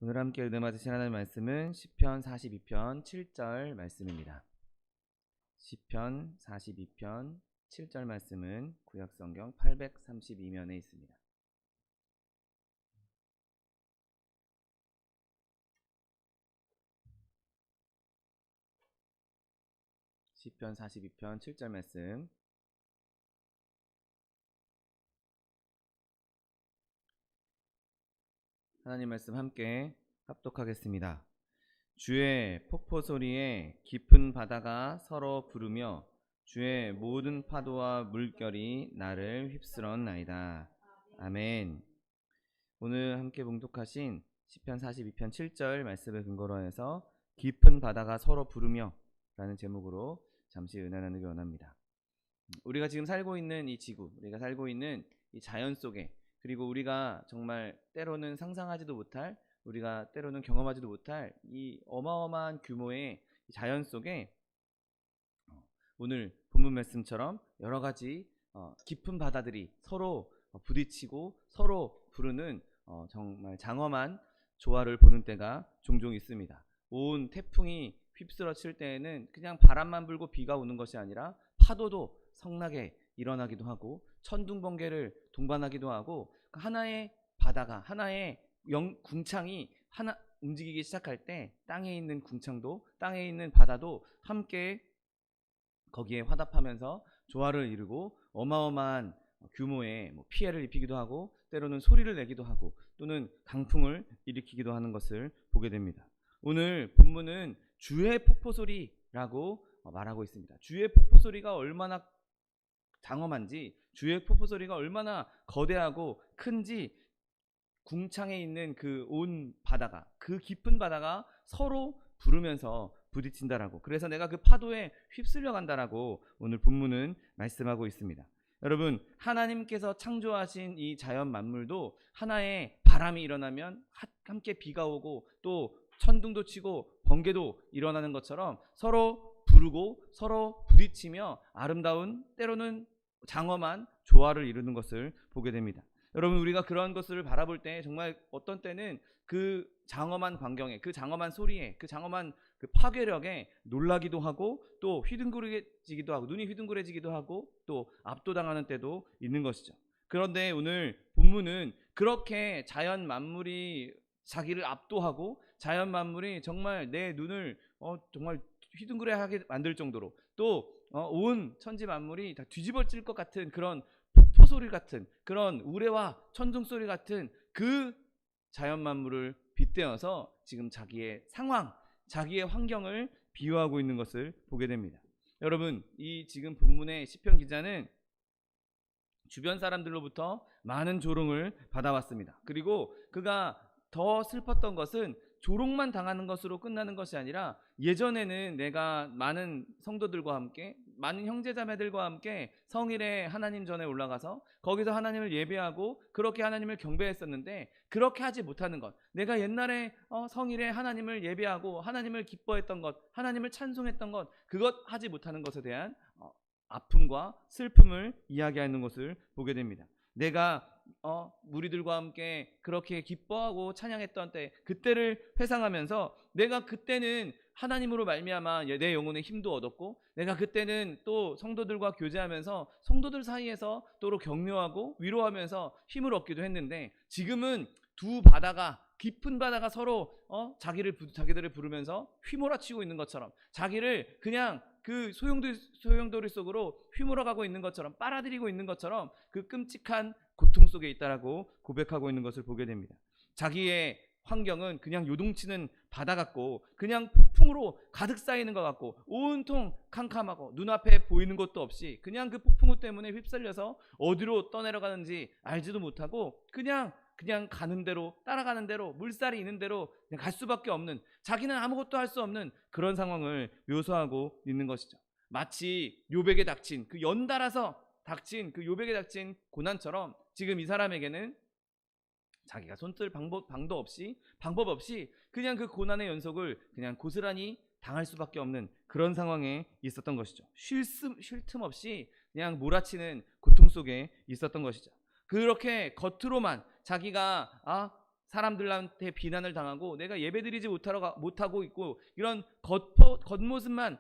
오늘 함께 은혜받으실 하나님의 말씀은 시편 42편 7절 말씀입니다. 시편 42편 7절 말씀은 구약성경 832면에 있습니다. 시편 42편 7절 말씀, 하나님 말씀 함께 합독하겠습니다. 주의 폭포 소리에 깊은 바다가 서로 부르며 주의 모든 파도와 물결이 나를 휩쓸었나이다. 아멘. 오늘 함께 봉독하신 시편 42편 7절 말씀을 근거로 해서 깊은 바다가 서로 부르며 라는 제목으로 잠시 은혜 나누기 원합니다. 우리가 지금 살고 있는 이 지구, 우리가 살고 있는 이 자연 속에, 그리고 우리가 정말 때로는 상상하지도 못할, 우리가 때로는 경험하지도 못할 이 어마어마한 규모의 자연 속에 오늘 본문 말씀처럼 여러 가지 깊은 바다들이 서로 부딪히고 서로 부르는 정말 장엄한 조화를 보는 때가 종종 있습니다. 온 태풍이 휩쓸어칠 때에는 그냥 바람만 불고 비가 오는 것이 아니라 파도도 성나게 일어나기도 하고 천둥번개를 동반하기도 하고, 하나의 바다가, 하나의 궁창이 하나 움직이기 시작할 때 땅에 있는 궁창도, 땅에 있는 바다도 함께 거기에 화답하면서 조화를 이루고 어마어마한 규모의 피해를 입히기도 하고, 때로는 소리를 내기도 하고, 또는 강풍을 일으키기도 하는 것을 보게 됩니다. 오늘 본문은 주의 폭포 소리라고 말하고 있습니다. 주의 폭포 소리가 얼마나 장엄한지, 주의 폭포 소리가 얼마나 거대하고 큰지, 궁창에 있는 그 온 바다가, 그 깊은 바다가 서로 부르면서 부딪힌다라고, 그래서 내가 그 파도에 휩쓸려 간다라고 오늘 본문은 말씀하고 있습니다. 여러분, 하나님께서 창조하신 이 자연 만물도 하나의 바람이 일어나면 함께 비가 오고 또 천둥도 치고 번개도 일어나는 것처럼 서로 부르고 서로 부딪히며 아름다운, 때로는 장엄한 조화를 이루는 것을 보게 됩니다. 여러분, 우리가 그런 것을 바라볼 때 정말 어떤 때는 그 장엄한 광경에, 그 장엄한 소리에, 그 장엄한 그 파괴력에 놀라기도 하고 또 휘둥그레지기도 하고, 눈이 휘둥그레지기도 하고 또 압도당하는 때도 있는 것이죠. 그런데 오늘 본문은 그렇게 자연 만물이 자기를 압도하고 자연 만물이 정말 내 눈을 정말 휘둥그레하게 만들 정도로, 또 온 천지 만물이 다 뒤집어질 것 같은 그런 폭포 소리 같은, 그런 우레와 천둥 소리 같은 그 자연 만물을 빗대어서 지금 자기의 상황, 자기의 환경을 비유하고 있는 것을 보게 됩니다. 여러분, 이 지금 본문의 시편 기자는 주변 사람들로부터 많은 조롱을 받아왔습니다. 그리고 그가 더 슬펐던 것은 조롱만 당하는 것으로 끝나는 것이 아니라, 예전에는 내가 많은 성도들과 함께, 많은 형제자매들과 함께 성일에 하나님 전에 올라가서 거기서 하나님을 예배하고 그렇게 하나님을 경배했었는데, 그렇게 하지 못하는 것, 내가 옛날에 성일에 하나님을 예배하고 하나님을 기뻐했던 것, 하나님을 찬송했던 것, 그것 하지 못하는 것에 대한 아픔과 슬픔을 이야기하는 것을 보게 됩니다. 내가 무리들과 함께 그렇게 기뻐하고 찬양했던 때, 그때를 회상하면서 내가 그때는 하나님으로 말미암아 내 영혼의 힘도 얻었고, 내가 그때는 또 성도들과 교제하면서 성도들 사이에서 또로 격려하고 위로하면서 힘을 얻기도 했는데, 지금은 두 바다가, 깊은 바다가 서로 자기들을 부르면서 휘몰아치고 있는 것처럼, 자기를 그냥 그 소용돌이 속으로 휘몰아가고 있는 것처럼, 빨아들이고 있는 것처럼 그 끔찍한 고통 속에 있다라고 고백하고 있는 것을 보게 됩니다. 자기의 환경은 그냥 요동치는 바다 같고, 그냥 폭풍으로 가득 쌓이는 것 같고, 온통 캄캄하고 눈앞에 보이는 것도 없이 그냥 그 폭풍우 때문에 휩쓸려서 어디로 떠내려가는지 알지도 못하고 그냥 가는 대로, 따라가는 대로, 물살이 있는 대로 그냥 갈 수밖에 없는, 자기는 아무것도 할 수 없는 그런 상황을 묘사하고 있는 것이죠. 마치 욥에게 닥친, 그 연달아서 닥친 그 욥에게 닥친 고난처럼 지금 이 사람에게는 자기가 손뜰 방법 없이 그냥 그 고난의 연속을 그냥 고스란히 당할 수밖에 없는 그런 상황에 있었던 것이죠. 쉴 틈 없이 그냥 몰아치는 고통 속에 있었던 것이죠. 그렇게 겉으로만 자기가 사람들한테 비난을 당하고 내가 예배드리지 못하고 있고 이런 겉모습만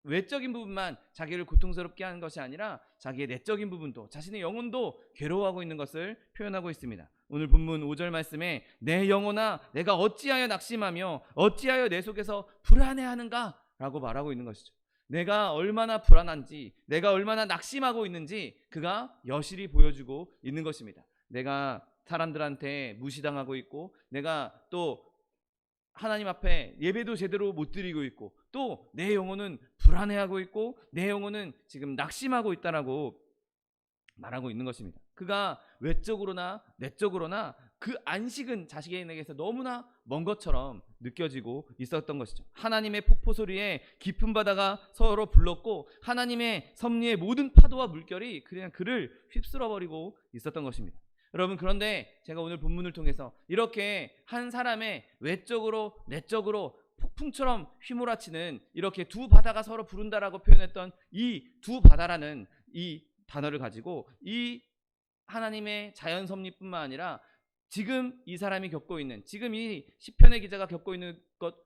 외적인 부분만 자기를 고통스럽게 하는 것이 아니라 자기의 내적인 부분도 자신의 영혼도 괴로워하고 있는 것을 표현하고 있습니다. 오늘 본문 5절 말씀에 내 영혼아 내가 어찌하여 낙심하며 어찌하여 내 속에서 불안해하는가 라고 말하고 있는 것이죠. 내가 얼마나 불안한지 내가 얼마나 낙심하고 있는지 그가 여실히 보여주고 있는 것입니다. 내가 사람들한테 무시당하고 있고 내가 또 하나님 앞에 예배도 제대로 못 드리고 있고 또 내 영혼은 불안해하고 있고 내 영혼은 지금 낙심하고 있다라고 말하고 있는 것입니다. 그가 외적으로나 내적으로나 그 안식은 자신에게서 너무나 먼 것처럼 느껴지고 있었던 것이죠. 하나님의 폭포 소리에 깊은 바다가 서로 불렀고 하나님의 섭리의 모든 파도와 물결이 그냥 그를 휩쓸어버리고 있었던 것입니다. 여러분, 그런데 제가 오늘 본문을 통해서 이렇게 한 사람의 외적으로 내적으로 폭풍처럼 휘몰아치는 이렇게 두 바다가 서로 부른다라고 표현했던 이 두 바다라는 이 단어를 가지고 이 하나님의 자연 섭리뿐만 아니라 지금 이 사람이 겪고 있는 지금 이 시편의 기자가 겪고 있는 것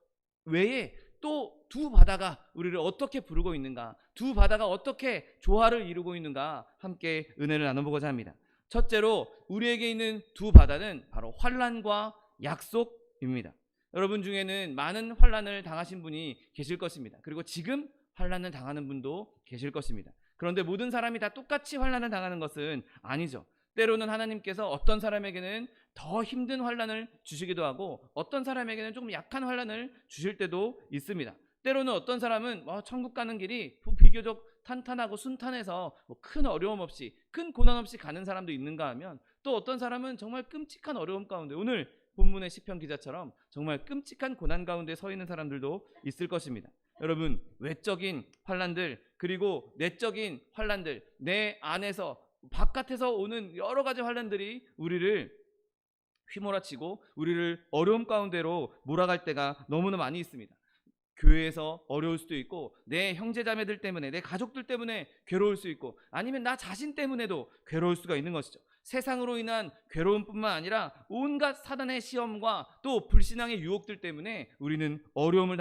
외에 또 두 바다가 우리를 어떻게 부르고 있는가, 두 바다가 어떻게 조화를 이루고 있는가 함께 은혜를 나눠보고자 합니다. 첫째로 우리에게 있는 두 바다는 바로 환난과 약속입니다. 여러분 중에는 많은 환난을 당하신 분이 계실 것입니다. 그리고 지금 환난을 당하는 분도 계실 것입니다. 그런데 모든 사람이 다 똑같이 환난을 당하는 것은 아니죠. 때로는 하나님께서 어떤 사람에게는 더 힘든 환난을 주시기도 하고 어떤 사람에게는 조금 약한 환난을 주실 때도 있습니다. 때로는 어떤 사람은 천국 가는 길이 비교적 탄탄하고 순탄해서 큰 어려움 없이 큰 고난 없이 가는 사람도 있는가 하면 또 어떤 사람은 정말 끔찍한 어려움 가운데 오늘 본문의 시편 기자처럼 정말 끔찍한 고난 가운데 서 있는 사람들도 있을 것입니다. 여러분, 외적인 환난들 그리고 내적인 환난들, 내 안에서 바깥에서 오는 여러 가지 환난들이 우리를 휘몰아치고 우리를 어려움 가운데로 몰아갈 때가 너무나 많이 있습니다. 교회에서 어려울 수도 있고 내 형제자매들 때문에 내 가족들 때문에 괴로울 수 있고 아니면 나 자신 때문에도 괴로울 수가 있는 것이죠. 세상으로 인한 괴로움뿐만 아니라 온갖 사단의 시험과 또 불신앙의 유혹들 때문에 우리는 어려움을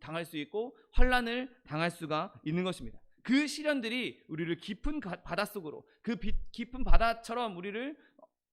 당할 수 있고 환난을 당할 수가 있는 것입니다. 그 시련들이 우리를 깊은 바다 속으로 그 깊은 바다처럼 우리를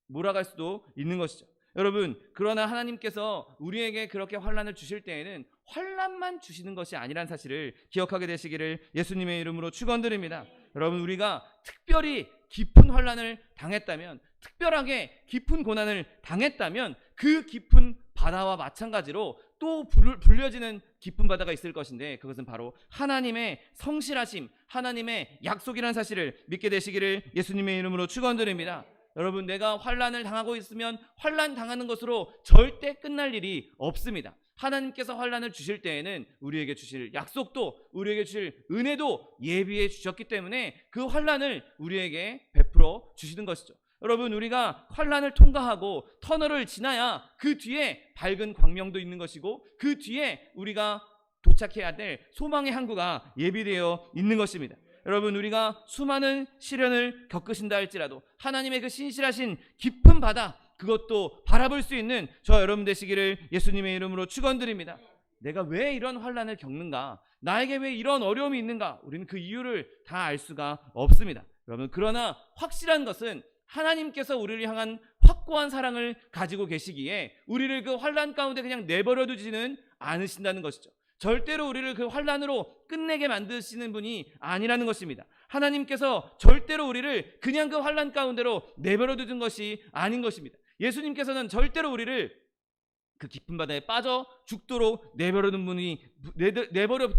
몰아갈 수도 있는 것이죠. 여러분, 그러나 하나님께서 우리에게 그렇게 환난을 주실 때에는 환난만 주시는 것이 아니란 사실을 기억하게 되시기를 예수님의 이름으로 축원드립니다. 여러분, 우리가 특별히 깊은 환난을 당했다면, 특별하게 깊은 고난을 당했다면 그 깊은 바다와 마찬가지로 또 불려지는 깊은 바다가 있을 것인데 그것은 바로 하나님의 성실하심, 하나님의 약속이라는 사실을 믿게 되시기를 예수님의 이름으로 축원드립니다. 여러분, 내가 환난을 당하고 있으면 환난 당하는 것으로 절대 끝날 일이 없습니다. 하나님께서 환난을 주실 때에는 우리에게 주실 약속도 우리에게 주실 은혜도 예비해 주셨기 때문에 그 환난을 우리에게 베풀어 주시는 것이죠. 여러분, 우리가 환난을 통과하고 터널을 지나야 그 뒤에 밝은 광명도 있는 것이고 그 뒤에 우리가 도착해야 될 소망의 항구가 예비되어 있는 것입니다. 여러분, 우리가 수많은 시련을 겪으신다 할지라도 하나님의 그 신실하신 깊은 바다 그것도 바라볼 수 있는 저 여러분 되시기를 예수님의 이름으로 축원드립니다. 내가 왜 이런 환난을 겪는가, 나에게 왜 이런 어려움이 있는가, 우리는 그 이유를 다 알 수가 없습니다. 여러분, 그러나 확실한 것은 하나님께서 우리를 향한 확고한 사랑을 가지고 계시기에 우리를 그 환난 가운데 그냥 내버려 두지는 않으신다는 것이죠. 절대로 우리를 그 환난으로 끝내게 만드시는 분이 아니라는 것입니다. 하나님께서 절대로 우리를 그냥 그 환난 가운데로 내버려 두는 것이 아닌 것입니다. 예수님께서는 절대로 우리를 그 깊은 바다에 빠져 죽도록 내버려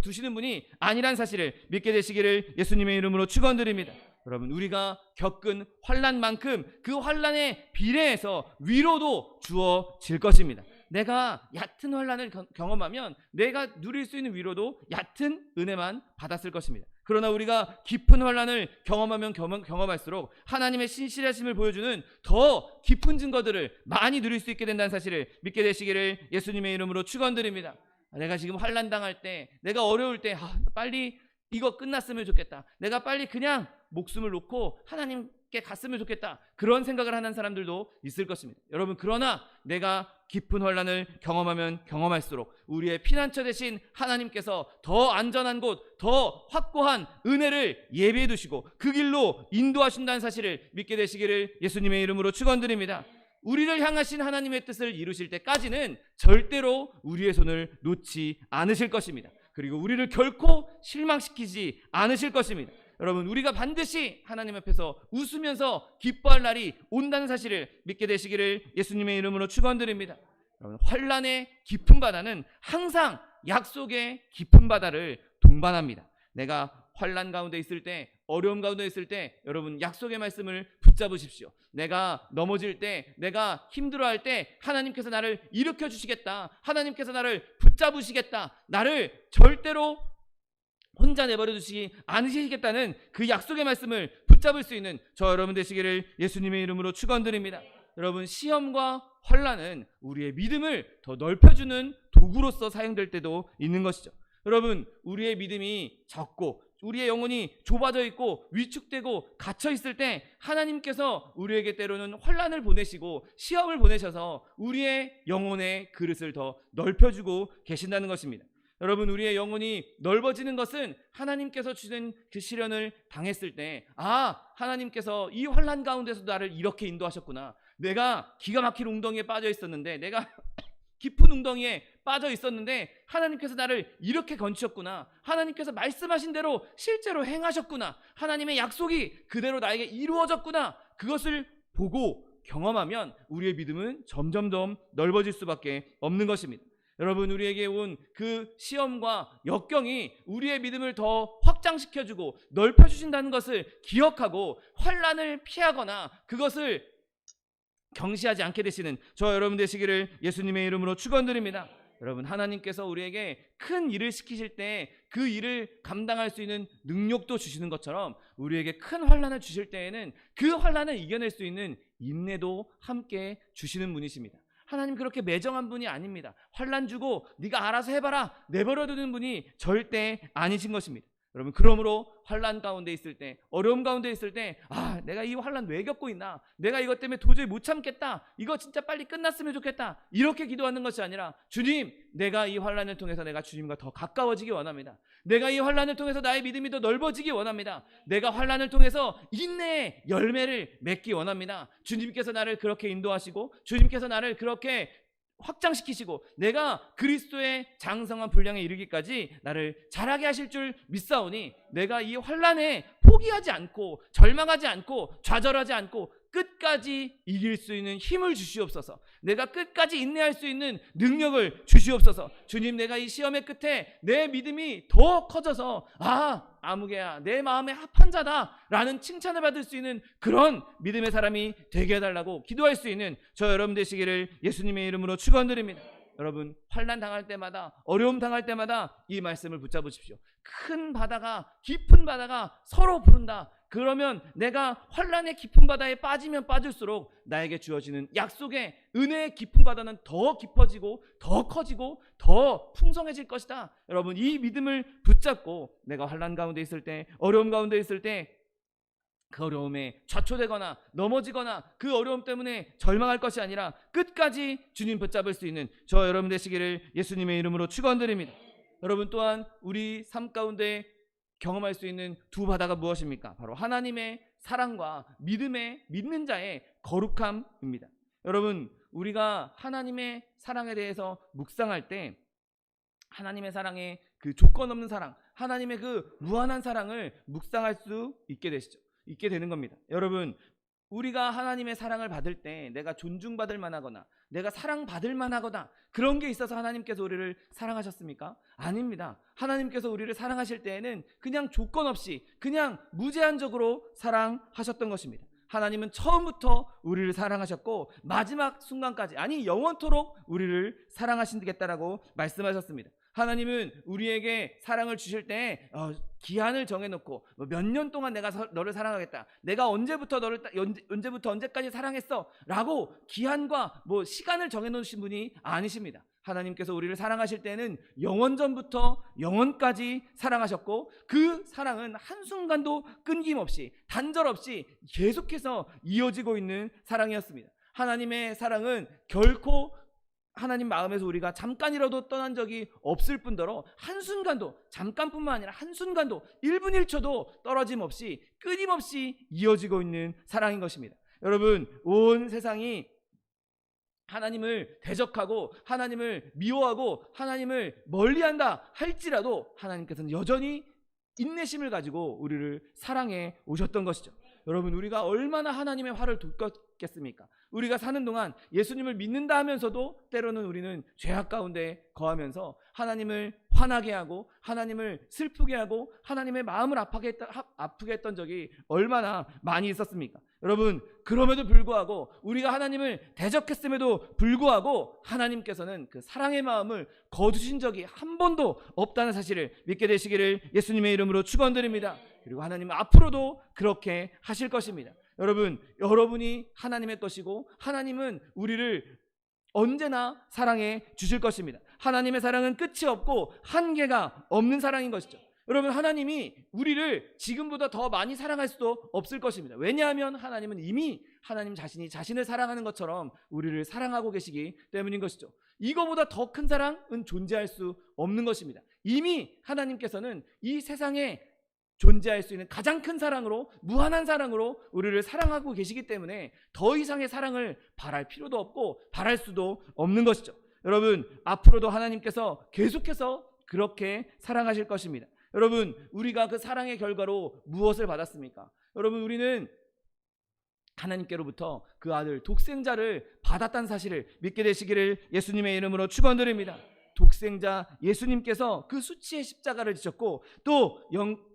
두시는 분이 아니란 사실을 믿게 되시기를 예수님의 이름으로 축원드립니다. 여러분, 우리가 겪은 환난만큼 그 환난에 비례해서 위로도 주어질 것입니다. 내가 얕은 환난을 경험하면 내가 누릴 수 있는 위로도 얕은 은혜만 받았을 것입니다. 그러나 우리가 깊은 환난을 경험하면 경험할수록 하나님의 신실하심을 보여주는 더 깊은 증거들을 많이 누릴 수 있게 된다는 사실을 믿게 되시기를 예수님의 이름으로 축원드립니다. 내가 지금 환난 당할 때, 내가 어려울 때 빨리 이거 끝났으면 좋겠다. 내가 빨리 그냥 목숨을 놓고 하나님 함께 갔으면 좋겠다, 그런 생각을 하는 사람들도 있을 것입니다. 여러분, 그러나 내가 깊은 환난을 경험하면 경험할수록 우리의 피난처 되신 하나님께서 더 안전한 곳, 더 확고한 은혜를 예비해 두시고 그 길로 인도하신다는 사실을 믿게 되시기를 예수님의 이름으로 축원드립니다. 우리를 향하신 하나님의 뜻을 이루실 때까지는 절대로 우리의 손을 놓지 않으실 것입니다. 그리고 우리를 결코 실망시키지 않으실 것입니다. 여러분, 우리가 반드시 하나님 앞에서 웃으면서 기뻐할 날이 온다는 사실을 믿게 되시기를 예수님의 이름으로 축원드립니다. 여러분, 환난의 깊은 바다는 항상 약속의 깊은 바다를 동반합니다. 내가 환난 가운데 있을 때, 어려움 가운데 있을 때 여러분, 약속의 말씀을 붙잡으십시오. 내가 넘어질 때, 내가 힘들어할 때 하나님께서 나를 일으켜 주시겠다, 하나님께서 나를 붙잡으시겠다, 나를 절대로 혼자 내버려 두시지 않으시겠다는 그 약속의 말씀을 붙잡을 수 있는 저 여러분 되시기를 예수님의 이름으로 축원드립니다. 여러분, 시험과 환난은 우리의 믿음을 더 넓혀주는 도구로서 사용될 때도 있는 것이죠. 여러분, 우리의 믿음이 적고 우리의 영혼이 좁아져 있고 위축되고 갇혀 있을 때 하나님께서 우리에게 때로는 환난을 보내시고 시험을 보내셔서 우리의 영혼의 그릇을 더 넓혀주고 계신다는 것입니다. 여러분, 우리의 영혼이 넓어지는 것은 하나님께서 주신 그 시련을 당했을 때, 아, 하나님께서 이 환난 가운데서 나를 이렇게 인도하셨구나, 내가 기가 막힌 웅덩이에 빠져 있었는데, 내가 깊은 웅덩이에 빠져 있었는데 하나님께서 나를 이렇게 건지셨구나, 하나님께서 말씀하신 대로 실제로 행하셨구나, 하나님의 약속이 그대로 나에게 이루어졌구나, 그것을 보고 경험하면 우리의 믿음은 점점 더 넓어질 수밖에 없는 것입니다. 여러분, 우리에게 온 그 시험과 역경이 우리의 믿음을 더 확장시켜주고 넓혀주신다는 것을 기억하고 환난을 피하거나 그것을 경시하지 않게 되시는 저 여러분 되시기를 예수님의 이름으로 축원드립니다. 여러분, 하나님께서 우리에게 큰 일을 시키실 때 그 일을 감당할 수 있는 능력도 주시는 것처럼 우리에게 큰 환난을 주실 때에는 그 환난을 이겨낼 수 있는 인내도 함께 주시는 분이십니다. 하나님 그렇게 매정한 분이 아닙니다. 환난 주고 네가 알아서 해봐라 내버려두는 분이 절대 아니신 것입니다. 여러분, 그러므로 환난 가운데 있을 때, 어려움 가운데 있을 때, 아, 내가 이 환난 왜 겪고 있나, 내가 이것 때문에 도저히 못 참겠다, 이거 진짜 빨리 끝났으면 좋겠다, 이렇게 기도하는 것이 아니라, 주님, 내가 이 환난을 통해서 내가 주님과 더 가까워지기 원합니다. 내가 이 환난을 통해서 나의 믿음이 더 넓어지기 원합니다. 내가 환난을 통해서 인내의 열매를 맺기 원합니다. 주님께서 나를 그렇게 인도하시고 주님께서 나를 그렇게 확장시키시고 내가 그리스도의 장성한 분량에 이르기까지 나를 자라게 하실 줄 믿사오니, 내가 이 환난에 포기하지 않고 절망하지 않고 좌절하지 않고 끝까지 이길 수 있는 힘을 주시옵소서. 내가 끝까지 인내할 수 있는 능력을 주시옵소서. 주님, 내가 이 시험의 끝에 내 믿음이 더 커져서 아무개야 내 마음에 합한 자다 라는 칭찬을 받을 수 있는 그런 믿음의 사람이 되게 해달라고 기도할 수 있는 저 여러분 되시기를 예수님의 이름으로 축원드립니다. 여러분, 환난 당할 때마다, 어려움 당할 때마다 이 말씀을 붙잡으십시오. 큰 바다가, 깊은 바다가 서로 부른다. 그러면 내가 환난의 깊은 바다에 빠지면 빠질수록 나에게 주어지는 약속의 은혜의 깊은 바다는 더 깊어지고 더 커지고 더 풍성해질 것이다. 여러분, 이 믿음을 붙잡고 내가 환난 가운데 있을 때, 어려움 가운데 있을 때 그 어려움에 좌초되거나 넘어지거나 그 어려움 때문에 절망할 것이 아니라 끝까지 주님 붙잡을 수 있는 저 여러분 되시기를 예수님의 이름으로 축원드립니다. 여러분, 또한 우리 삶 가운데 경험할 수 있는 두 바다가 무엇입니까? 바로 하나님의 사랑과 믿는 자의 거룩함입니다. 여러분, 우리가 하나님의 사랑에 대해서 묵상할 때 하나님의 사랑의 그 조건 없는 사랑, 하나님의 그 무한한 사랑을 묵상할 수 있게 되는 겁니다. 여러분, 우리가 하나님의 사랑을 받을 때 내가 존중받을 만하거나 내가 사랑받을 만하거나 그런 게 있어서 하나님께서 우리를 사랑하셨습니까? 아닙니다. 하나님께서 우리를 사랑하실 때에는 그냥 조건 없이 그냥 무제한적으로 사랑하셨던 것입니다. 하나님은 처음부터 우리를 사랑하셨고 마지막 순간까지, 아니 영원토록 우리를 사랑하시겠다라고 말씀하셨습니다. 하나님은 우리에게 사랑을 주실 때 기한을 정해놓고 몇 년 동안 내가 너를 사랑하겠다, 내가 언제부터 언제까지 사랑했어 라고 기한과 시간을 정해놓으신 분이 아니십니다. 하나님께서 우리를 사랑하실 때는 영원전부터 영원까지 사랑하셨고, 그 사랑은 한순간도 끊김없이 단절 없이 계속해서 이어지고 있는 사랑이었습니다. 하나님의 사랑은 결코 하나님 마음에서 우리가 잠깐이라도 떠난 적이 없을 뿐더러 한순간도, 잠깐뿐만 아니라 한순간도 1분 1초도 떨어짐 없이 끊임없이 이어지고 있는 사랑인 것입니다. 여러분, 온 세상이 하나님을 대적하고 하나님을 미워하고 하나님을 멀리한다 할지라도 하나님께서는 여전히 인내심을 가지고 우리를 사랑해 오셨던 것이죠. 여러분, 우리가 얼마나 하나님의 화를 돋궜겠습니까? 우리가 사는 동안 예수님을 믿는다 하면서도 때로는 우리는 죄악 가운데 거하면서 하나님을 화나게 하고 하나님을 슬프게 하고 하나님의 마음을 아프게 했던 적이 얼마나 많이 있었습니까? 여러분, 그럼에도 불구하고 우리가 하나님을 대적했음에도 불구하고 하나님께서는 그 사랑의 마음을 거두신 적이 한 번도 없다는 사실을 믿게 되시기를 예수님의 이름으로 축원드립니다. 그리고 하나님은 앞으로도 그렇게 하실 것입니다. 여러분, 여러분이 하나님의 것이고 하나님은 우리를 언제나 사랑해 주실 것입니다. 하나님의 사랑은 끝이 없고 한계가 없는 사랑인 것이죠. 여러분, 하나님이 우리를 지금보다 더 많이 사랑할 수도 없을 것입니다. 왜냐하면 하나님은 이미 하나님 자신이 자신을 사랑하는 것처럼 우리를 사랑하고 계시기 때문인 것이죠. 이거보다 더 큰 사랑은 존재할 수 없는 것입니다. 이미 하나님께서는 이 세상에 존재할 수 있는 가장 큰 사랑으로, 무한한 사랑으로 우리를 사랑하고 계시기 때문에 더 이상의 사랑을 바랄 필요도 없고 바랄 수도 없는 것이죠. 여러분, 앞으로도 하나님께서 계속해서 그렇게 사랑하실 것입니다. 여러분, 우리가 그 사랑의 결과로 무엇을 받았습니까? 여러분, 우리는 하나님께로부터 그 아들 독생자를 받았다는 사실을 믿게 되시기를 예수님의 이름으로 축원드립니다. 독생자 예수님께서 그 수치의 십자가를 지셨고 또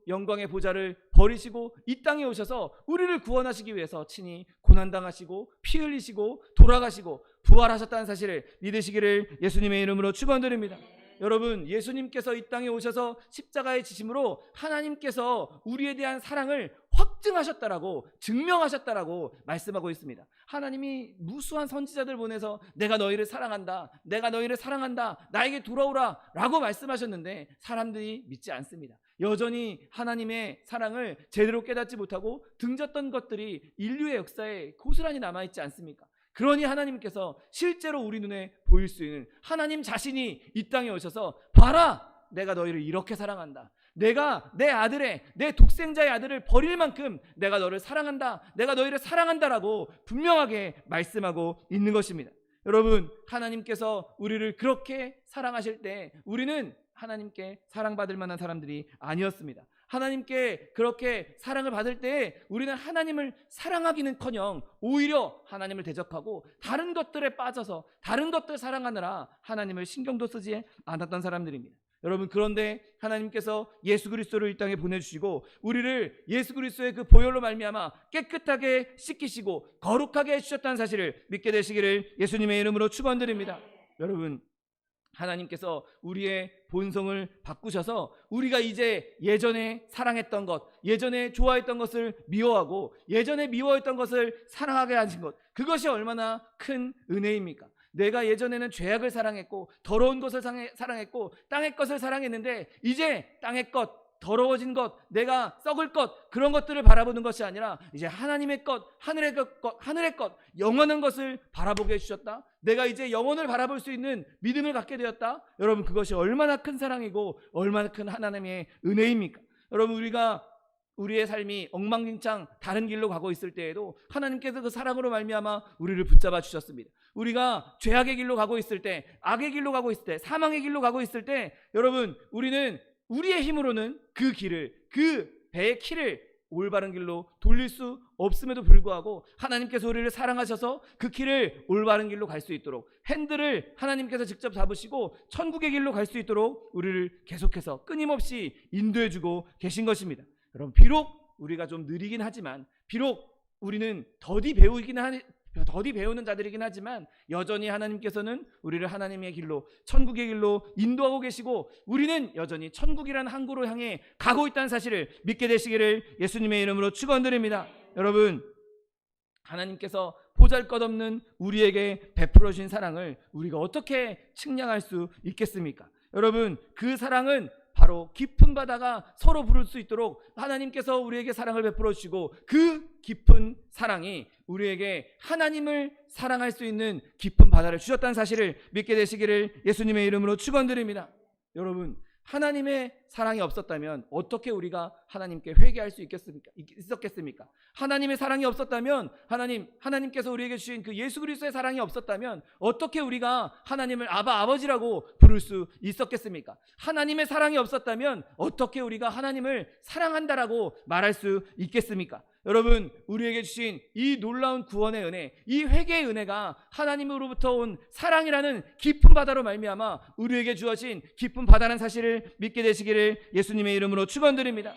영광의 보좌를 버리시고 이 땅에 오셔서 우리를 구원하시기 위해서 친히 고난당하시고 피 흘리시고 돌아가시고 부활하셨다는 사실을 믿으시기를 예수님의 이름으로 축원드립니다. 여러분, 예수님께서 이 땅에 오셔서 십자가의 지심으로 하나님께서 우리에 대한 사랑을 확증하셨다라고, 증명하셨다라고 말씀하고 있습니다. 하나님이 무수한 선지자들 보내서 내가 너희를 사랑한다, 내가 너희를 사랑한다, 나에게 돌아오라 라고 말씀하셨는데 사람들이 믿지 않습니다. 여전히 하나님의 사랑을 제대로 깨닫지 못하고 등졌던 것들이 인류의 역사에 고스란히 남아있지 않습니까? 그러니 하나님께서 실제로 우리 눈에 보일 수 있는 하나님 자신이 이 땅에 오셔서 봐라, 내가 너희를 이렇게 사랑한다, 내가 내 아들의, 내 독생자의 아들을 버릴 만큼 내가 너를 사랑한다, 내가 너희를 사랑한다라고 분명하게 말씀하고 있는 것입니다. 여러분, 하나님께서 우리를 그렇게 사랑하실 때 우리는 하나님께 사랑받을 만한 사람들이 아니었습니다. 하나님께 그렇게 사랑을 받을 때 우리는 하나님을 사랑하기는커녕 오히려 하나님을 대적하고 다른 것들에 빠져서 다른 것들 사랑하느라 하나님을 신경도 쓰지 않았던 사람들입니다. 여러분, 그런데 하나님께서 예수 그리스도를 이 땅에 보내주시고 우리를 예수 그리스도의 그 보혈로 말미암아 깨끗하게 씻기시고 거룩하게 해주셨다는 사실을 믿게 되시기를 예수님의 이름으로 축원드립니다. 여러분, 하나님께서 우리의 본성을 바꾸셔서 우리가 이제 예전에 사랑했던 것, 예전에 좋아했던 것을 미워하고 예전에 미워했던 것을 사랑하게 하신 것, 그것이 얼마나 큰 은혜입니까? 내가 예전에는 죄악을 사랑했고 더러운 것을 사랑했고 땅의 것을 사랑했는데 이제 땅의 것, 더러워진 것, 내가 썩을 것, 그런 것들을 바라보는 것이 아니라 이제 하나님의 것, 하늘의 것, 영원한 것을 바라보게 해주셨다. 내가 이제 영원을 바라볼 수 있는 믿음을 갖게 되었다. 여러분, 그것이 얼마나 큰 사랑이고 얼마나 큰 하나님의 은혜입니까? 여러분, 우리가 우리의 삶이 엉망진창 다른 길로 가고 있을 때에도 하나님께서 그 사랑으로 말미암아 우리를 붙잡아 주셨습니다. 우리가 죄악의 길로 가고 있을 때, 악의 길로 가고 있을 때, 사망의 길로 가고 있을 때, 여러분, 우리는 우리의 힘으로는 그 길을, 그 배의 키를 올바른 길로 돌릴 수 없음에도 불구하고 하나님께서 우리를 사랑하셔서 그 길을 올바른 길로 갈 수 있도록 핸들을 하나님께서 직접 잡으시고 천국의 길로 갈 수 있도록 우리를 계속해서 끊임없이 인도해주고 계신 것입니다. 여러분, 비록 우리가 좀 느리긴 하지만, 비록 우리는 더디 배우는 자들이긴 하지만 여전히 하나님께서는 우리를 하나님의 길로, 천국의 길로 인도하고 계시고 우리는 여전히 천국이라는 항구로 향해 가고 있다는 사실을 믿게 되시기를 예수님의 이름으로 축원드립니다. 여러분, 하나님께서 보잘것없는 우리에게 베풀어 주신 사랑을 우리가 어떻게 측량할 수 있겠습니까? 여러분, 그 사랑은 바로 깊은 바다가 서로 부를 수 있도록 하나님께서 우리에게 사랑을 베풀어 주시고, 그 깊은 사랑이 우리에게 하나님을 사랑할 수 있는 깊은 바다를 주셨다는 사실을 믿게 되시기를 예수님의 이름으로 축원드립니다. 여러분, 하나님의 사랑이 없었다면 어떻게 우리가 하나님께 회개할 수 있었겠습니까? 하나님의 사랑이 없었다면, 하나님께서 우리에게 주신 그 예수 그리스도의 사랑이 없었다면 어떻게 우리가 하나님을 아버지라고 부를 수 있었겠습니까? 하나님의 사랑이 없었다면 어떻게 우리가 하나님을 사랑한다라고 말할 수 있겠습니까? 여러분, 우리에게 주신 이 놀라운 구원의 은혜, 이 회개의 은혜가 하나님으로부터 온 사랑이라는 깊은 바다로 말미암아 우리에게 주어진 깊은 바다라는 사실을 믿게 되시기를 예수님의 이름으로 축원드립니다.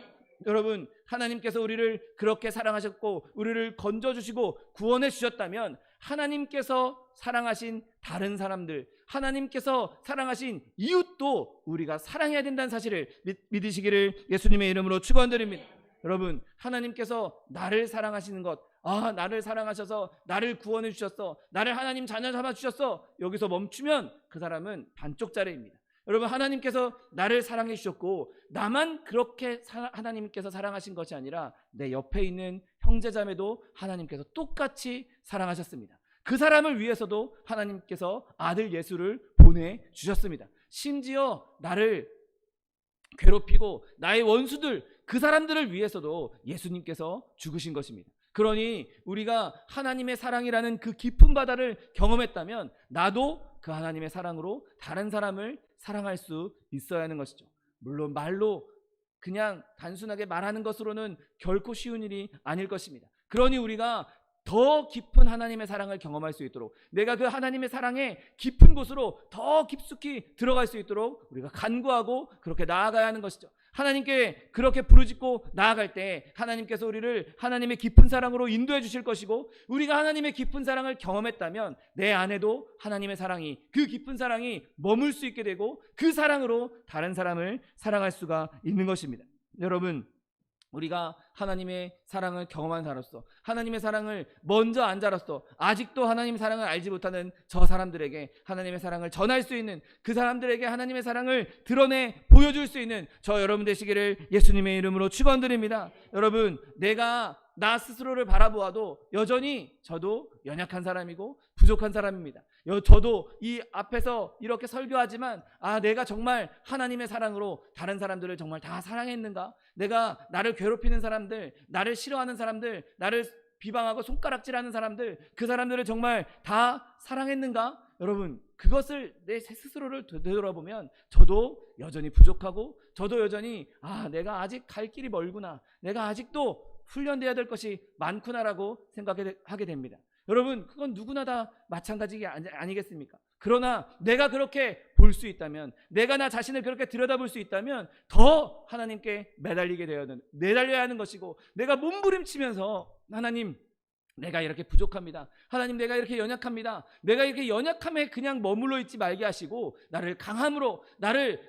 여러분, 하나님께서 우리를 그렇게 사랑하셨고 우리를 건져주시고 구원해 주셨다면, 하나님께서 사랑하신 다른 사람들, 하나님께서 사랑하신 이웃도 우리가 사랑해야 된다는 사실을 믿으시기를 예수님의 이름으로 축원드립니다. 여러분, 하나님께서 나를 사랑하시는 것, 나를 사랑하셔서 나를 구원해 주셨어, 나를 하나님 자녀 삼아 주셨어, 여기서 멈추면 그 사람은 반쪽짜리입니다. 여러분, 하나님께서 나를 사랑해 주셨고 나만 그렇게 하나님께서 사랑하신 것이 아니라 내 옆에 있는 형제자매도 하나님께서 똑같이 사랑하셨습니다. 그 사람을 위해서도 하나님께서 아들 예수를 보내주셨습니다. 심지어 나를 괴롭히고 나의 원수들, 그 사람들을 위해서도 예수님께서 죽으신 것입니다. 그러니 우리가 하나님의 사랑이라는 그 깊은 바다를 경험했다면 나도 그 하나님의 사랑으로 다른 사람을 사랑할 수 있어야 하는 것이죠. 물론 말로 그냥 단순하게 말하는 것으로는 결코 쉬운 일이 아닐 것입니다. 그러니 우리가 더 깊은 하나님의 사랑을 경험할 수 있도록, 내가 그 하나님의 사랑의 깊은 곳으로 더 깊숙이 들어갈 수 있도록 우리가 간구하고 그렇게 나아가야 하는 것이죠. 하나님께 그렇게 부르짖고 나아갈 때 하나님께서 우리를 하나님의 깊은 사랑으로 인도해 주실 것이고, 우리가 하나님의 깊은 사랑을 경험했다면 내 안에도 하나님의 사랑이, 그 깊은 사랑이 머물 수 있게 되고 그 사랑으로 다른 사람을 사랑할 수가 있는 것입니다. 여러분, 우리가 하나님의 사랑을 경험한 자로서, 하나님의 사랑을 먼저 안 자로서 아직도 하나님의 사랑을 알지 못하는 저 사람들에게 하나님의 사랑을 전할 수 있는, 그 사람들에게 하나님의 사랑을 드러내 보여줄 수 있는 저 여러분 되시기를 예수님의 이름으로 축원드립니다. 여러분, 내가 나 스스로를 바라보아도 여전히 저도 연약한 사람이고 부족한 사람입니다. 저도 이 앞에서 이렇게 설교하지만 내가 정말 하나님의 사랑으로 다른 사람들을 정말 다 사랑했는가? 내가 나를 괴롭히는 사람들, 나를 싫어하는 사람들, 나를 비방하고 손가락질하는 사람들, 그 사람들을 정말 다 사랑했는가? 여러분, 그것을 내 스스로를 되돌아보면 저도 여전히 부족하고 저도 여전히 내가 아직 갈 길이 멀구나, 내가 아직도 훈련돼야 될 것이 많구나라고 생각하게 됩니다. 여러분, 그건 누구나 다 마찬가지 아니겠습니까? 그러나 내가 그렇게 볼 수 있다면, 내가 나 자신을 그렇게 들여다볼 수 있다면 더 하나님께 매달려야 하는 것이고, 내가 몸부림치면서 하나님, 내가 이렇게 부족합니다. 하나님, 내가 이렇게 연약합니다. 내가 이렇게 연약함에 그냥 머물러 있지 말게 하시고 나를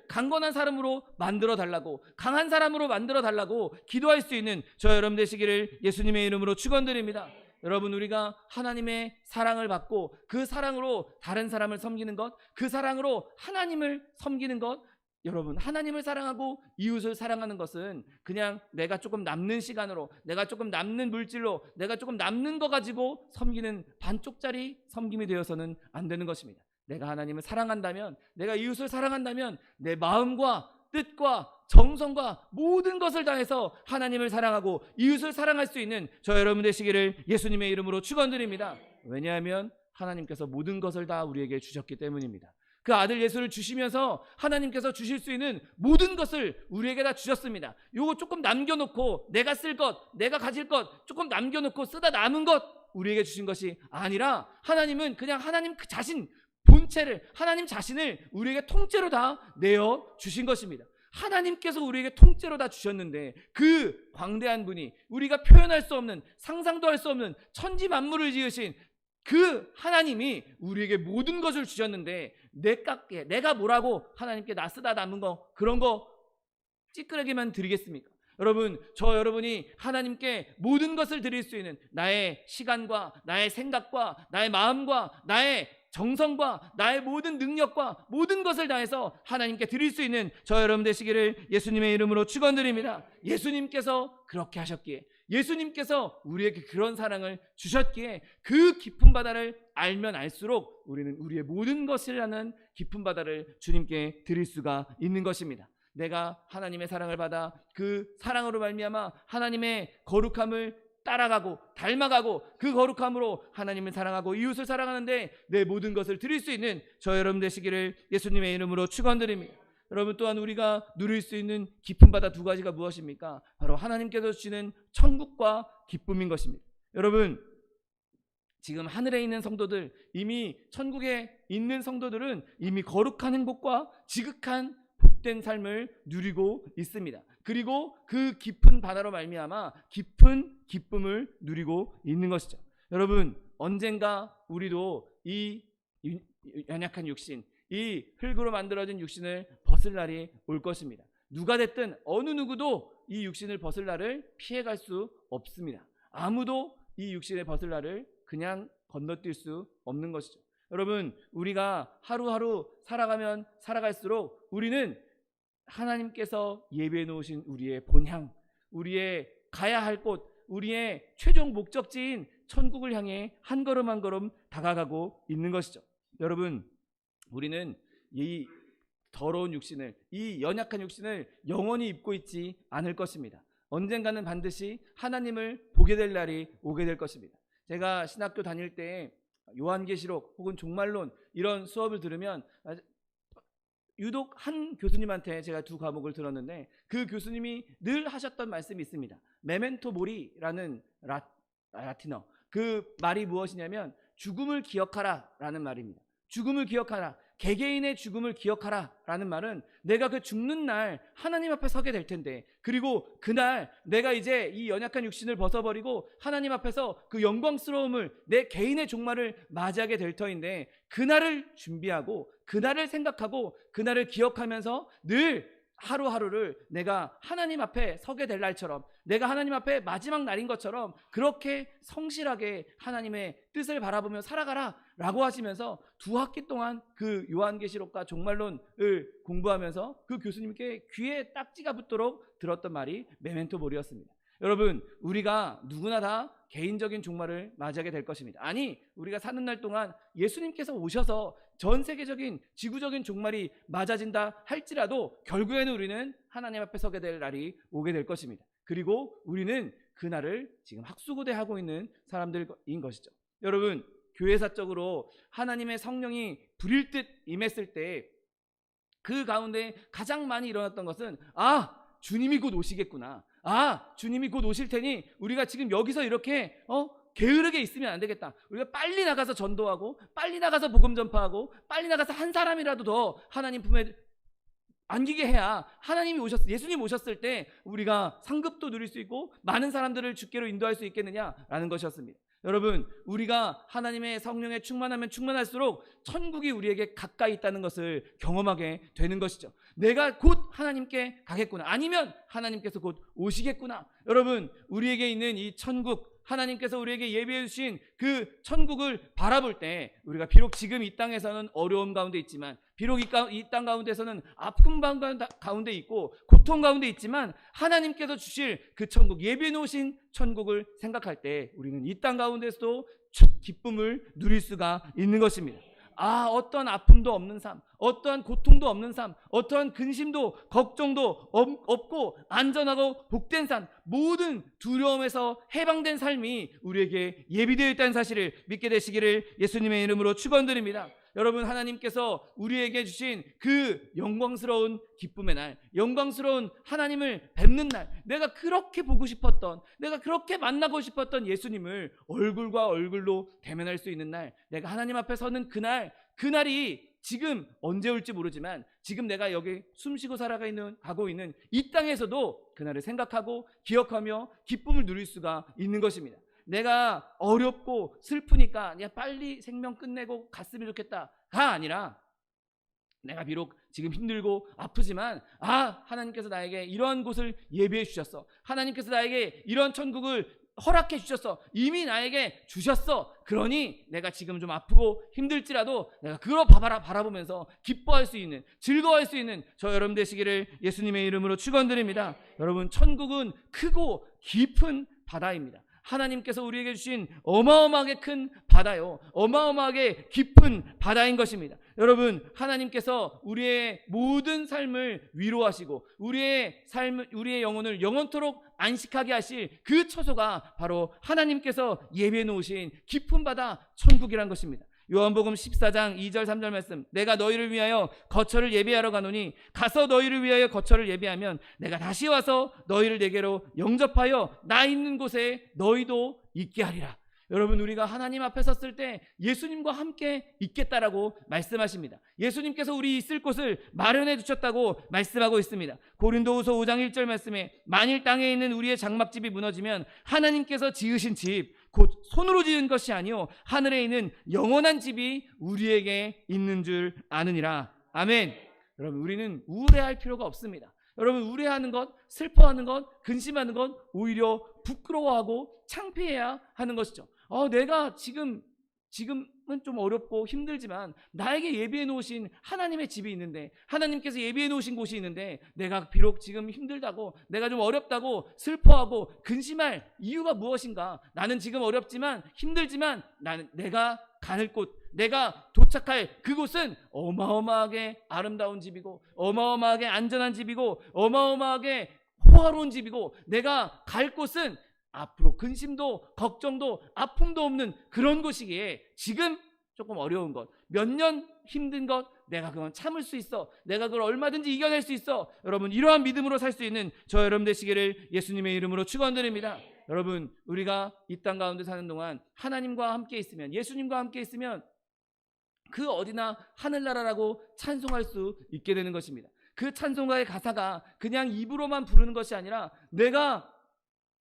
강건한 사람으로 만들어 달라고, 강한 사람으로 만들어 달라고 기도할 수 있는 저 여러분 되시기를 예수님의 이름으로 축원드립니다. 여러분, 우리가 하나님의 사랑을 받고 그 사랑으로 다른 사람을 섬기는 것, 그 사랑으로 하나님을 섬기는 것, 여러분, 하나님을 사랑하고 이웃을 사랑하는 것은 그냥 내가 조금 남는 시간으로, 내가 조금 남는 물질로, 내가 조금 남는 거 가지고 섬기는 반쪽짜리 섬김이 되어서는 안 되는 것입니다. 내가 하나님을 사랑한다면, 내가 이웃을 사랑한다면 내 마음과 뜻과 정성과 모든 것을 다해서 하나님을 사랑하고 이웃을 사랑할 수 있는 저 여러분 되시기를 예수님의 이름으로 축원드립니다. 왜냐하면 하나님께서 모든 것을 다 우리에게 주셨기 때문입니다. 그 아들 예수를 주시면서 하나님께서 주실 수 있는 모든 것을 우리에게 다 주셨습니다. 요거 조금 남겨놓고 내가 쓸 것, 내가 가질 것 조금 남겨놓고 쓰다 남은 것 우리에게 주신 것이 아니라, 하나님은 그냥 하나님 그 자신 본체를, 하나님 자신을 우리에게 통째로 다 내어 주신 것입니다. 하나님께서 우리에게 통째로 다 주셨는데, 그 광대한 분이, 우리가 표현할 수 없는, 상상도 할 수 없는 천지 만물을 지으신 그 하나님이 우리에게 모든 것을 주셨는데, 내가 뭐라고 하나님께 나 쓰다 남은 거, 그런 거 찌끄레기만 드리겠습니까? 여러분, 여러분이 하나님께 모든 것을 드릴 수 있는 나의 시간과 나의 생각과 나의 마음과 나의 정성과 나의 모든 능력과 모든 것을 다해서 하나님께 드릴 수 있는 여러분 되시기를 예수님의 이름으로 축원드립니다. 예수님께서 그렇게 하셨기에, 예수님께서 우리에게 그런 사랑을 주셨기에 그 깊은 바다를 알면 알수록 우리는 우리의 모든 것이라는 깊은 바다를 주님께 드릴 수가 있는 것입니다. 내가 하나님의 사랑을 받아 그 사랑으로 말미암아 하나님의 거룩함을 따라가고 닮아가고 그 거룩함으로 하나님을 사랑하고 이웃을 사랑하는데 내 모든 것을 드릴 수 있는 여러분 되시기를 예수님의 이름으로 축원드립니다. 여러분, 또한 우리가 누릴 수 있는 깊은 바다 두 가지가 무엇입니까? 바로 하나님께서 주시는 천국과 기쁨인 것입니다. 여러분, 지금 하늘에 있는 성도들, 이미 천국에 있는 성도들은 이미 거룩한 행복과 지극한 복된 삶을 누리고 있습니다. 그리고 그 깊은 바다로 말미암아 깊은 기쁨을 누리고 있는 것이죠. 여러분, 언젠가 우리도 이 연약한 육신, 이 흙으로 만들어진 육신을 벗을 날이 올 것입니다. 누가 됐든 어느 누구도 이 육신을 벗을 날을 피해갈 수 없습니다. 아무도 이 육신을 벗을 날을 그냥 건너뛸 수 없는 것이죠. 여러분, 우리가 하루하루 살아가면 살아갈수록 우리는 하나님께서 예배해 놓으신 우리의 본향, 우리의 가야 할 곳, 우리의 최종 목적지인 천국을 향해 한 걸음 한 걸음 다가가고 있는 것이죠. 여러분, 우리는 이 더러운 육신을, 이 연약한 육신을 영원히 입고 있지 않을 것입니다. 언젠가는 반드시 하나님을 보게 될 날이 오게 될 것입니다. 제가 신학교 다닐 때 요한계시록 혹은 종말론 이런 수업을 들으면 유독 한 교수님한테 제가 두 과목을 들었는데 그 교수님이 늘 하셨던 말씀이 있습니다. 메멘토 모리라는 라틴어, 그 말이 무엇이냐면 죽음을 기억하라 라는 말입니다. 죽음을 기억하라, 개개인의 죽음을 기억하라 라는 말은 내가 그 죽는 날 하나님 앞에 서게 될 텐데, 그리고 그날 내가 이제 이 연약한 육신을 벗어버리고 하나님 앞에서 그 영광스러움을, 내 개인의 종말을 맞이하게 될 터인데, 그날을 준비하고 그날을 생각하고 그날을 기억하면서 늘 하루하루를 내가 하나님 앞에 서게 될 날처럼, 내가 하나님 앞에 마지막 날인 것처럼 그렇게 성실하게 하나님의 뜻을 바라보며 살아가라 라고 하시면서 두 학기 동안 그 요한계시록과 종말론을 공부하면서 그 교수님께 귀에 딱지가 붙도록 들었던 말이 메멘토 모리였습니다. 여러분, 우리가 누구나 다 개인적인 종말을 맞이하게 될 것입니다. 아니, 우리가 사는 날 동안 예수님께서 오셔서 전 세계적인 지구적인 종말이 맞아진다 할지라도 결국에는 우리는 하나님 앞에 서게 될 날이 오게 될 것입니다. 그리고 우리는 그 날을 지금 학수고대하고 있는 사람들인 것이죠. 여러분, 교회사적으로 하나님의 성령이 불일 듯 임했을 때 그 가운데 가장 많이 일어났던 것은 주님이 곧 오시겠구나, 주님이 곧 오실 테니 우리가 지금 여기서 이렇게 게으르게 있으면 안 되겠다, 우리가 빨리 나가서 전도하고 빨리 나가서 복음 전파하고 빨리 나가서 한 사람이라도 더 하나님 품에 안기게 해야 예수님 오셨을 때 우리가 상급도 누릴 수 있고 많은 사람들을 주께로 인도할 수 있겠느냐라는 것이었습니다. 여러분, 우리가 하나님의 성령에 충만하면 충만할수록 천국이 우리에게 가까이 있다는 것을 경험하게 되는 것이죠. 내가 곧 하나님께 가겠구나, 아니면 하나님께서 곧 오시겠구나. 여러분, 우리에게 있는 이 천국, 하나님께서 우리에게 예비해 주신 그 천국을 바라볼 때 우리가 비록 지금 이 땅에서는 어려움 가운데 있지만, 비록 이 땅 가운데서는 아픔 가운데 있고 고통 가운데 있지만, 하나님께서 주실 그 천국, 예비해 놓으신 천국을 생각할 때 우리는 이 땅 가운데서도 기쁨을 누릴 수가 있는 것입니다. 어떠한 아픔도 없는 삶, 어떠한 고통도 없는 삶, 어떠한 근심도 걱정도 없고 안전하고 복된 삶, 모든 두려움에서 해방된 삶이 우리에게 예비되어 있다는 사실을 믿게 되시기를 예수님의 이름으로 축원드립니다. 여러분, 하나님께서 우리에게 주신 그 영광스러운 기쁨의 날, 영광스러운 하나님을 뵙는 날, 내가 그렇게 보고 싶었던, 내가 그렇게 만나고 싶었던 예수님을 얼굴과 얼굴로 대면할 수 있는 날, 내가 하나님 앞에 서는 그날이 지금 언제 올지 모르지만 지금 내가 여기 숨쉬고 가고 있는 이 땅에서도 그날을 생각하고 기억하며 기쁨을 누릴 수가 있는 것입니다. 내가 어렵고 슬프니까 빨리 생명 끝내고 갔으면 좋겠다가 아니라, 내가 비록 지금 힘들고 아프지만 하나님께서 나에게 이런 곳을 예비해 주셨어. 하나님께서 나에게 이런 천국을 허락해 주셨어. 이미 나에게 주셨어. 그러니 내가 지금 좀 아프고 힘들지라도 내가 그걸 바라보면서 기뻐할 수 있는, 즐거워할 수 있는 저 여러분 되시기를 예수님의 이름으로 축원드립니다. 여러분, 천국은 크고 깊은 바다입니다. 하나님께서 우리에게 주신 어마어마하게 큰 바다요, 어마어마하게 깊은 바다인 것입니다. 여러분, 하나님께서 우리의 모든 삶을 위로하시고 우리의 영혼을 영원토록 안식하게 하실 그 처소가 바로 하나님께서 예비해 놓으신 깊은 바다 천국이란 것입니다. 요한복음 14장 2절 3절 말씀, 내가 너희를 위하여 거처를 예비하러 가노니 가서 너희를 위하여 거처를 예비하면 내가 다시 와서 너희를 내게로 영접하여 나 있는 곳에 너희도 있게 하리라. 여러분, 우리가 하나님 앞에 섰을 때 예수님과 함께 있겠다라고 말씀하십니다. 예수님께서 우리 있을 곳을 마련해 두셨다고 말씀하고 있습니다. 고린도후서 5장 1절 말씀에 만일 땅에 있는 우리의 장막집이 무너지면 하나님께서 지으신 집 곧 손으로 지은 것이 아니요 하늘에 있는 영원한 집이 우리에게 있는 줄 아느니라. 아멘. 여러분, 우리는 우울해할 필요가 없습니다. 여러분, 우울해하는 것, 슬퍼하는 것, 근심하는 것 오히려 부끄러워하고 창피해야 하는 것이죠. 내가 지금은 좀 어렵고 힘들지만 나에게 예비해 놓으신 하나님의 집이 있는데, 하나님께서 예비해 놓으신 곳이 있는데, 내가 비록 지금 힘들다고, 내가 좀 어렵다고 슬퍼하고 근심할 이유가 무엇인가? 나는 지금 어렵지만 힘들지만 내가 가는 곳, 내가 도착할 그곳은 어마어마하게 아름다운 집이고 어마어마하게 안전한 집이고 어마어마하게 호화로운 집이고, 내가 갈 곳은 앞으로 근심도 걱정도 아픔도 없는 그런 곳이기에 지금 조금 어려운 것, 몇 년 힘든 것, 내가 그건 참을 수 있어, 내가 그걸 얼마든지 이겨낼 수 있어. 여러분, 이러한 믿음으로 살 수 있는 저 여러분 되시기를 예수님의 이름으로 축원드립니다. 여러분, 우리가 이 땅 가운데 사는 동안 하나님과 함께 있으면, 예수님과 함께 있으면 그 어디나 하늘나라라고 찬송할 수 있게 되는 것입니다. 그 찬송가의 가사가 그냥 입으로만 부르는 것이 아니라, 내가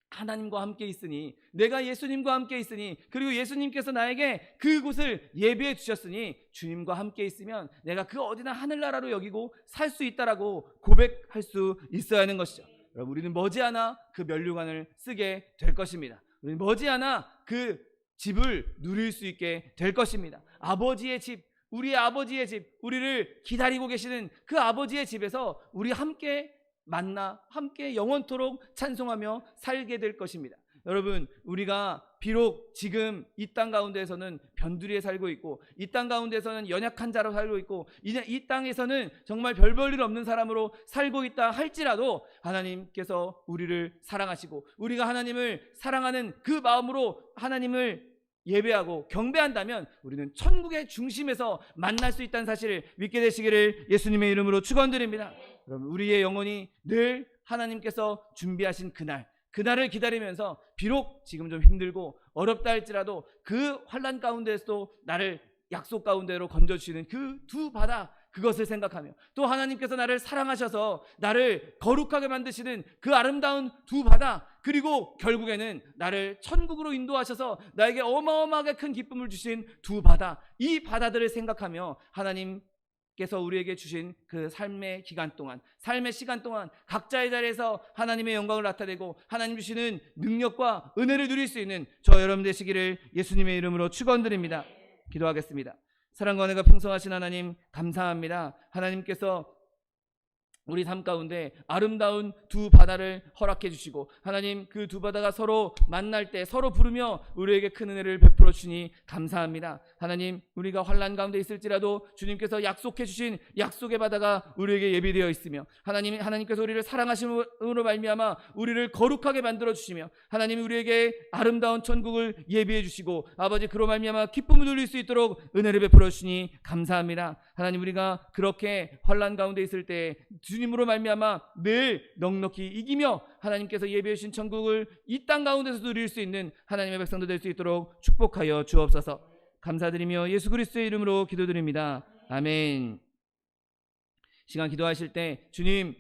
하나님과 함께 있으니, 내가 예수님과 함께 있으니, 그리고 예수님께서 나에게 그곳을 예비해 주셨으니 주님과 함께 있으면 내가 그 어디나 하늘나라로 여기고 살 수 있다라고 고백할 수 있어야 하는 것이죠. 여러분, 우리는 머지않아 그 면류관을 쓰게 될 것입니다. 우리는 머지않아 그 집을 누릴 수 있게 될 것입니다. 아버지의 집, 우리의 아버지의 집, 우리를 기다리고 계시는 그 아버지의 집에서 우리 함께 만나 함께 영원토록 찬송하며 살게 될 것입니다. 여러분, 우리가 비록 지금 이 땅 가운데에서는 변두리에 살고 있고, 이 땅 가운데서는 연약한 자로 살고 있고, 이 땅에서는 정말 별 볼 일 없는 사람으로 살고 있다 할지라도 하나님께서 우리를 사랑하시고, 우리가 하나님을 사랑하는 그 마음으로 하나님을 예배하고 경배한다면 우리는 천국의 중심에서 만날 수 있다는 사실을 믿게 되시기를 예수님의 이름으로 축원드립니다. 여러분, 우리의 영혼이 늘 하나님께서 준비하신 그날을 기다리면서 비록 지금 좀 힘들고 어렵다 할지라도 그 환난 가운데에서도 나를 약속 가운데로 건져주시는 그 두 바다, 그것을 생각하며, 또 하나님께서 나를 사랑하셔서 나를 거룩하게 만드시는 그 아름다운 두 바다, 그리고 결국에는 나를 천국으로 인도하셔서 나에게 어마어마하게 큰 기쁨을 주신 두 바다, 이 바다들을 생각하며 하나님께서 우리에게 주신 그 삶의 기간 동안, 삶의 시간 동안 각자의 자리에서 하나님의 영광을 나타내고 하나님 주시는 능력과 은혜를 누릴 수 있는 저 여러분 되시기를 예수님의 이름으로 축원드립니다. 기도하겠습니다. 사랑과 은혜가 풍성하신 하나님, 감사합니다. 하나님께서 우리 삶 가운데 아름다운 두 바다를 허락해 주시고, 하나님 그 두 바다가 서로 만날 때 서로 부르며 우리에게 큰 은혜를 베풀어 주시니 감사합니다. 하나님, 우리가 환난 가운데 있을지라도 주님께서 약속해 주신 약속의 바다가 우리에게 예비되어 있으며, 하나님께서 우리를 사랑하심으로 말미암아 우리를 거룩하게 만들어 주시며, 하나님 우리에게 아름다운 천국을 예비해 주시고, 아버지 그로 말미암아 기쁨을 누릴 수 있도록 은혜를 베풀어 주시니 감사합니다. 하나님, 우리가 그렇게 환난 가운데 있을 때 주님으로 말미암아 늘 넉넉히 이기며 하나님께서 예비해 주신 천국을 이 땅 가운데서 누릴 수 있는 하나님의 백성도 될 수 있도록 축복하여 주옵소서. 감사드리며 예수 그리스도의 이름으로 기도드립니다. 아멘. 시간 기도하실 때 주님